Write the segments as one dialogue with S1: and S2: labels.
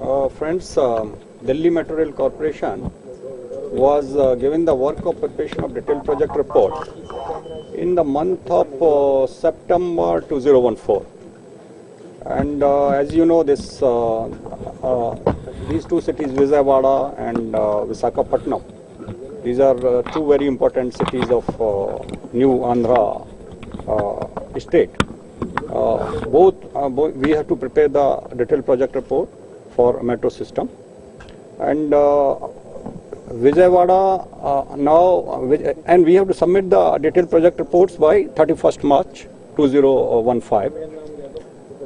S1: Friends, Delhi Metro Rail Corporation was given the work of preparation of detailed project report in the month of September 2014. And as you know, these two cities, Vijayawada and Visakhapatnam, these are two very important cities of new Andhra state. Both we have to prepare the detailed project report for metro system, and Vijayawada and we have to submit the detailed project reports by 31st March 2015.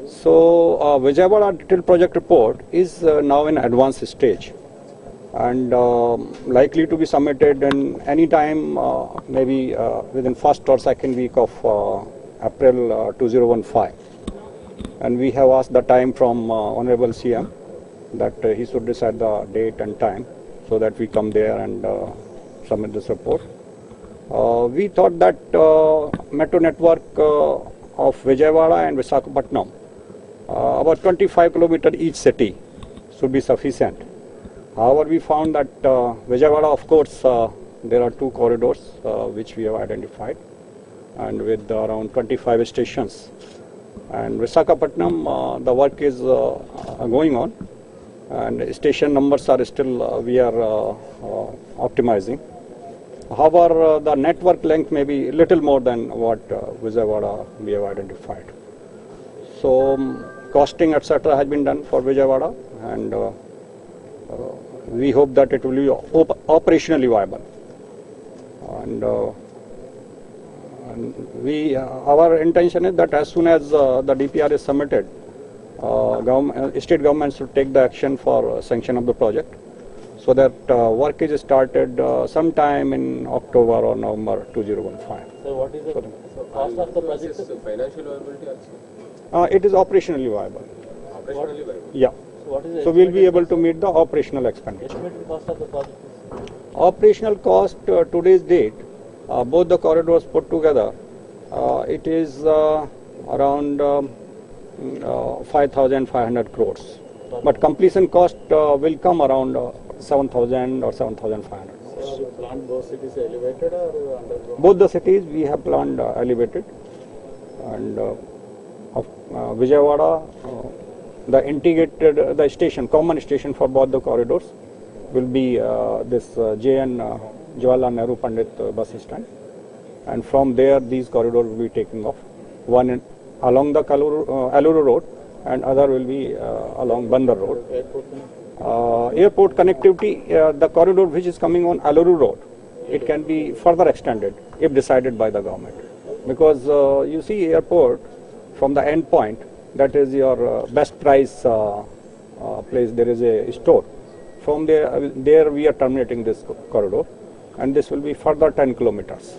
S1: So Vijayawada detailed project report is now in advanced stage and likely to be submitted in any time, maybe within first or second week of April 2015. And we have asked the time from Honorable CM that he should decide the date and time so that we come there and submit this report. We thought that metro network of Vijayawada and Visakhapatnam, about 25 kilometers each city, should be sufficient. However, we found that Vijayawada, of course, there are two corridors which we have identified, and with around 25 stations. And Visakhapatnam, the work is going on, and station numbers are still we are optimizing. However, the network length may be little more than what Vijayawada we have identified. So costing etc. has been done for Vijayawada, and we hope that it will be operationally viable. And our intention is that as soon as the DPR is submitted, state government should take the action for sanction of the project, so that work is started sometime in October or November 2015.
S2: So what is the cost of the project? Financial viability also?
S1: It is operationally viable.
S2: Operationally viable?
S1: Yeah. So we'll be able to meet the operational expenditure.
S2: Estimated cost of the project?
S1: Operational cost today's date, both the corridors put together, it is around 5,500 crores. But completion cost will come around 7,000 or 7,500 crores.
S2: So you planned both cities elevated or underground?
S1: Both the cities we have planned elevated, and Vijayawada, the integrated the station, common station for both the corridors will be this JN Jawaharlal Nehru Pandit bus stand, and from there these corridors will be taking off. One along the Aluru Road, and other will be along Bandar Road. Airport connectivity, the corridor which is coming on Aluru Road, it can be further extended if decided by the government, because you see airport from the end point, that is your best price place, there is a store. From there we are terminating this corridor, and this will be further 10 kilometers.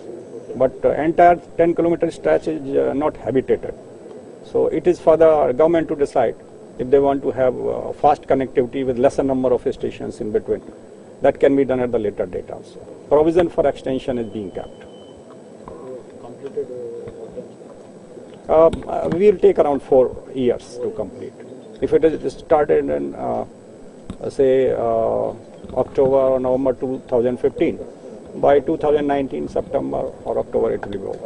S1: But entire 10 kilometer stretch is not habitated. So it is for the government to decide if they want to have fast connectivity with lesser number of stations in between. That can be done at the later date also. Provision for extension is being kept.
S2: Completed
S1: we will take around 4 years to complete. If it is started in say October or November 2015, by 2019 September or October it will be over.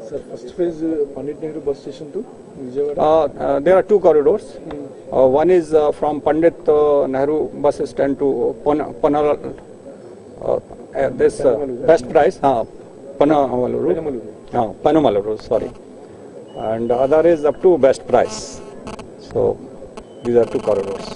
S3: Sir, first phase Pandit Nehru bus station to Vijayawada?
S1: There are two corridors. One is from Pandit Nehru bus stand to this best price, Panamaluru, sorry. And the other is up to best price. So these are two corridors.